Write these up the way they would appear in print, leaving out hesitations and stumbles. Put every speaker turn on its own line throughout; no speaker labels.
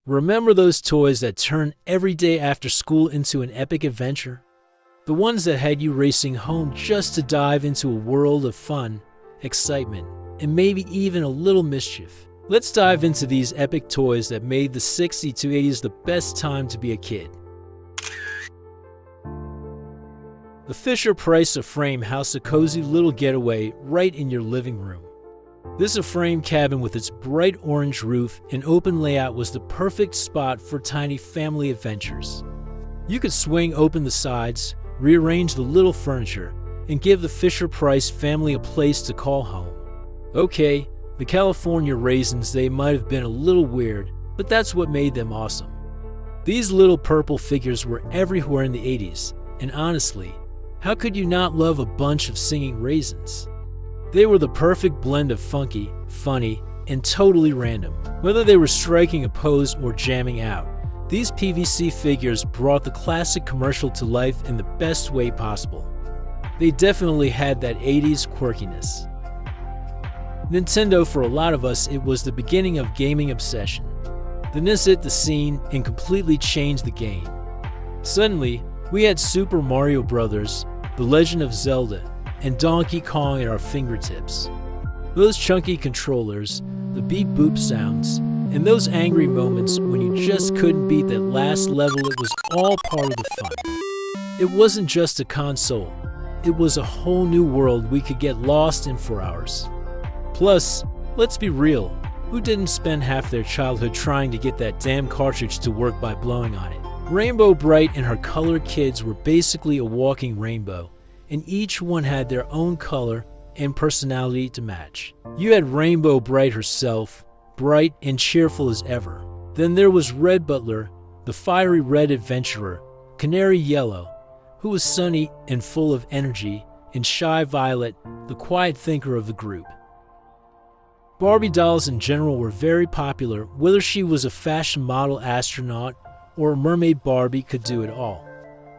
Remember those toys that turned every day after school into an epic adventure? The ones that had you racing home just to dive into a world of fun, excitement, and maybe even a little mischief. Let's dive into these epic toys that made the 60s to 80s the best time to be a kid. The Fisher-Price A-Frame housed a cozy little getaway right in your living room. This A-Frame cabin with its bright orange roof and open layout was the perfect spot for tiny family adventures. You could swing open the sides, rearrange the little furniture, and give the Fisher-Price family a place to call home. Okay, the California raisins, they might have been a little weird, but that's what made them awesome. These little purple figures were everywhere in the 80s, and honestly, how could you not love a bunch of singing raisins? They were the perfect blend of funky, funny, and totally random. Whether they were striking a pose or jamming out, these PVC figures brought the classic commercial to life in the best way possible. They definitely had that 80s quirkiness. Nintendo, for a lot of us, it was the beginning of gaming obsession. The NES hit the scene and completely changed the game. Suddenly, we had Super Mario Bros., The Legend of Zelda, and Donkey Kong at our fingertips. Those chunky controllers, the beep-boop sounds, and those angry moments when you just couldn't beat that last level, it was all part of the fun. It wasn't just a console, it was a whole new world we could get lost in for hours. Plus, let's be real, who didn't spend half their childhood trying to get that damn cartridge to work by blowing on it? Rainbow Brite and her colored kids were basically a walking rainbow, and each one had their own color and personality to match. You had Rainbow Brite herself, bright and cheerful as ever. Then there was Red Butler, the fiery red adventurer, Canary Yellow, who was sunny and full of energy, and Shy Violet, the quiet thinker of the group. Barbie dolls in general were very popular, whether she was a fashion model astronaut or a mermaid. Barbie could do it all.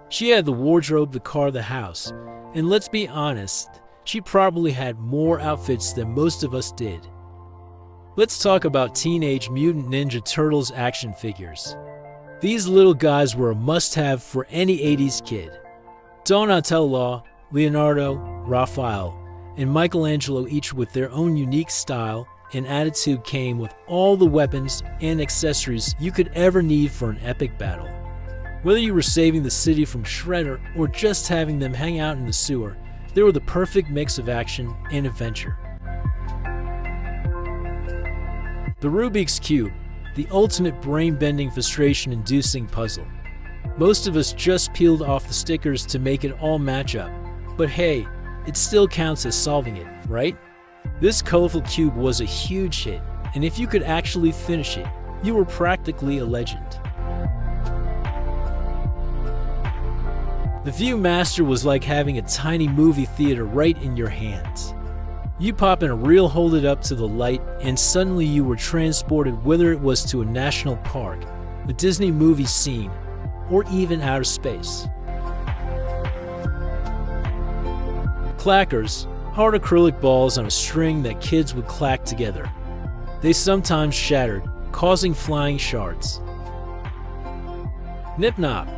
She had the wardrobe, the car, the house, and let's be honest, she probably had more outfits than most of us did. Let's talk about Teenage Mutant Ninja Turtles action figures. These little guys were a must-have for any 80s kid. Donatello, Leonardo, Raphael, and Michelangelo, each with their own unique style and attitude, came with all the weapons and accessories you could ever need for an epic battle. Whether you were saving the city from Shredder or just having them hang out in the sewer, they were the perfect mix of action and adventure. The Rubik's Cube, the ultimate brain-bending, frustration-inducing puzzle. Most of us just peeled off the stickers to make it all match up, but hey, it still counts as solving it, right? This colorful cube was a huge hit, and if you could actually finish it, you were practically a legend. The Viewmaster was like having a tiny movie theater right in your hands. You pop in a reel, hold it up to the light, and suddenly you were transported, whether it was to a national park, a Disney movie scene, or even outer space. Clackers, hard acrylic balls on a string that kids would clack together. They sometimes shattered, causing flying shards. Nip Nop.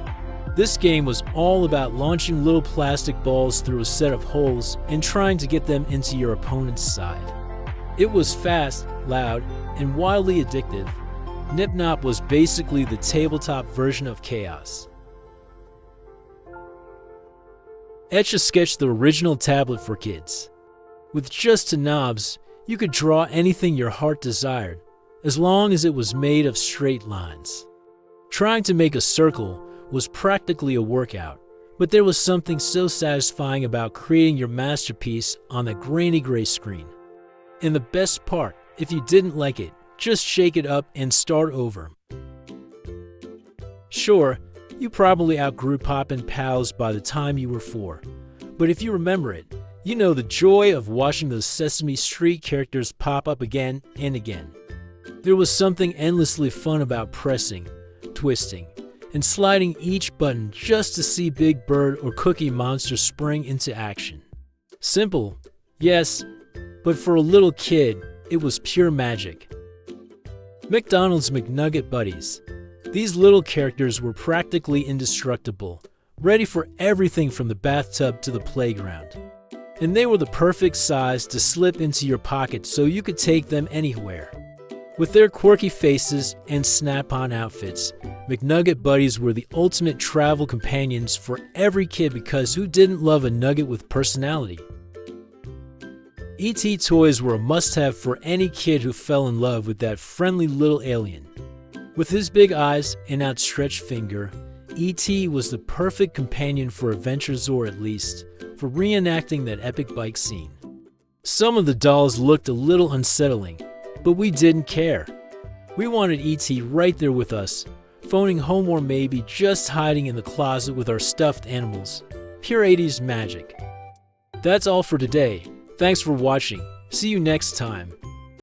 This game was all about launching little plastic balls through a set of holes and trying to get them into your opponent's side. It was fast, loud, and wildly addictive. Nip Nop was basically the tabletop version of chaos. Etch-a-Sketch, the original tablet for kids. With just two knobs, you could draw anything your heart desired, as long as it was made of straight lines. Trying to make a circle was practically a workout, but there was something so satisfying about creating your masterpiece on that grainy gray screen. And the best part, if you didn't like it, just shake it up and start over. Sure, you probably outgrew Poppin' Pals by the time you were 4, but if you remember it, you know the joy of watching those Sesame Street characters pop up again and again. There was something endlessly fun about pressing, twisting, and sliding each button just to see Big Bird or Cookie Monster spring into action. Simple, yes, but for a little kid, it was pure magic. McDonald's McNugget Buddies. These little characters were practically indestructible, ready for everything from the bathtub to the playground. And they were the perfect size to slip into your pocket so you could take them anywhere. With their quirky faces and snap-on outfits, McNugget Buddies were the ultimate travel companions for every kid, because who didn't love a nugget with personality? E.T. toys were a must-have for any kid who fell in love with that friendly little alien. With his big eyes and outstretched finger, E.T. was the perfect companion for adventures, or at least for reenacting that epic bike scene. Some of the dolls looked a little unsettling, but we didn't care. We wanted E.T. right there with us, phoning home, or maybe just hiding in the closet with our stuffed animals. Pure 80s magic. That's all for today. Thanks for watching. See you next time.